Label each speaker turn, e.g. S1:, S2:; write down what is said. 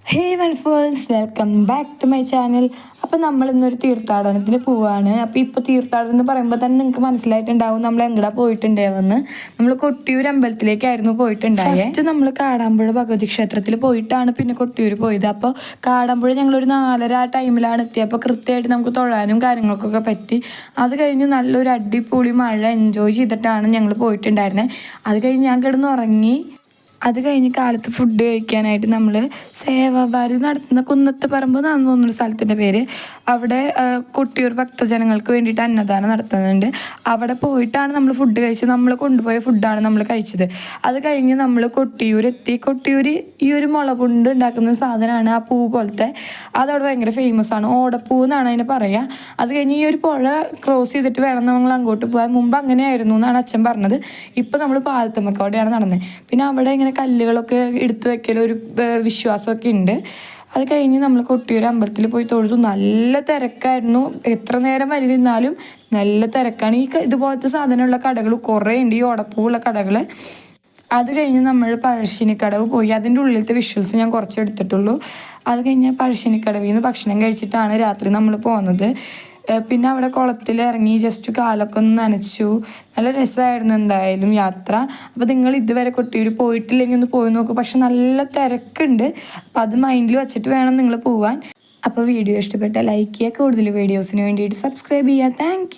S1: ഹേ വൺഫേൾസ്, welcome back to my channel. അപ്പോൾ നമ്മൾ ഇന്നൊരു തീർത്ഥാടനത്തിന് പോവുകയാണ്. അപ്പോൾ ഇപ്പോൾ തീർത്ഥാടനം എന്ന് പറയുമ്പോൾ തന്നെ നിങ്ങൾക്ക് മനസ്സിലായിട്ടുണ്ടാവും നമ്മൾ എങ്ങടാ പോയിട്ടുണ്ടാവുമെന്ന്. നമ്മൾ കൊട്ടിയൂർ അമ്പലത്തിലേക്കായിരുന്നു പോയിട്ടുണ്ടായത്. ഫസ്റ്റ് നമ്മൾ കാടാമ്പുഴ ഭഗവതി ക്ഷേത്രത്തിൽ പോയിട്ടാണ് പിന്നെ കൊട്ടിയൂർ പോയത്. അപ്പോൾ കാടാമ്പുഴ ഞങ്ങളൊരു 4:30 ആ ടൈമിലാണ് എത്തിയത്. അപ്പോൾ കൃത്യമായിട്ട് നമുക്ക് തൊഴാനും കാര്യങ്ങൾക്കൊക്കെ പറ്റി. അത് കഴിഞ്ഞ് നല്ലൊരു അടിപൊളി മഴ എൻജോയ് ചെയ്തിട്ടാണ് ഞങ്ങൾ പോയിട്ടുണ്ടായിരുന്നത്. അത് കഴിഞ്ഞ് ഞാൻ കിടന്നുറങ്ങി. അത് കഴിഞ്ഞ് കാലത്ത് ഫുഡ് കഴിക്കാനായിട്ട് നമ്മൾ സേവാഭാരതി നടത്തുന്ന കുന്നത്ത് പറമ്പ് എന്നാണ് തോന്നുന്ന സ്ഥലത്തിൻ്റെ പേര്. അവിടെ കൊട്ടിയൂർ ഭക്തജനങ്ങൾക്ക് വേണ്ടിയിട്ട് അന്നദാനം നടത്തുന്നുണ്ട്. അവിടെ പോയിട്ടാണ് നമ്മൾ ഫുഡ് കഴിച്ചത്. നമ്മൾ കൊണ്ടുപോയ ഫുഡാണ് നമ്മൾ കഴിച്ചത്. അത് കഴിഞ്ഞ് നമ്മൾ കൊട്ടിയൂർ എത്തി. കൊട്ടിയൂർ ഈ ഒരു മുളകൊണ്ട് ഉണ്ടാക്കുന്ന സാധനമാണ് ആ പൂ പോലത്തെ. അതവിടെ ഭയങ്കര ഫേമസ് ആണ്. ഓടപ്പൂ എന്നാണ് അതിന് പറയുക. അത് കഴിഞ്ഞ് ഈ ഒരു പുഴ ക്രോസ് ചെയ്തിട്ട് വേണം നമ്മൾ അങ്ങോട്ട് പോകാൻ. മുമ്പ് അങ്ങനെയായിരുന്നു എന്നാണ് അച്ഛൻ പറഞ്ഞത്. ഇപ്പോൾ നമ്മൾ പാലത്തുമ്മക്കോടെയാണ് നടന്നത്. പിന്നെ അവിടെ ഇങ്ങനെ കല്ലുകളൊക്കെ എടുത്തു വെക്കൽ ഒരു വിശ്വാസമൊക്കെ ഉണ്ട്. അത് കഴിഞ്ഞ് നമ്മൾ കൊട്ടിയൂർ അമ്പലത്തിൽ പോയി തൊഴുതു. നല്ല തിരക്കായിരുന്നു. എത്ര നേരം വരി നിന്നാലും നല്ല തിരക്കാണ്. ഈ ഇതുപോലത്തെ സാധനമുള്ള കടകൾ കുറേ ഉണ്ട്, ഈ ഓടപ്പൂവുള്ള കടകൾ. അത് കഴിഞ്ഞ് നമ്മൾ പഴശ്ശിനിക്കടവ് പോയി. അതിൻ്റെ ഉള്ളിലത്തെ വിഷ്വൽസ് ഞാൻ കുറച്ച് എടുത്തിട്ടുള്ളൂ. അത് കഴിഞ്ഞ് പഴശ്ശിനിക്കടവിൽ നിന്ന് ഭക്ഷണം കഴിച്ചിട്ടാണ് രാത്രി നമ്മൾ പോകുന്നത്. പിന്നെ അവിടെ കുളത്തിൽ ഇറങ്ങി ജസ്റ്റ് കാലൊക്കെ ഒന്ന് നനച്ചു. നല്ല രസമായിരുന്നു എന്തായാലും യാത്ര. അപ്പോൾ നിങ്ങൾ ഇതുവരെ കൊട്ടിയൂർ പോയിട്ടില്ലെങ്കിൽ ഒന്ന് പോയി നോക്കും. പക്ഷെ നല്ല തിരക്കുണ്ട്. അപ്പോൾ അത് മൈൻഡിൽ വെച്ചിട്ട് വേണം നിങ്ങൾ പോവാൻ. അപ്പോൾ വീഡിയോ ഇഷ്ടപ്പെട്ടാൽ ലൈക്ക് ചെയ്യുക. കൂടുതൽ വീഡിയോസിന് വേണ്ടിയിട്ട് സബ്സ്ക്രൈബ് ചെയ്യുക. താങ്ക്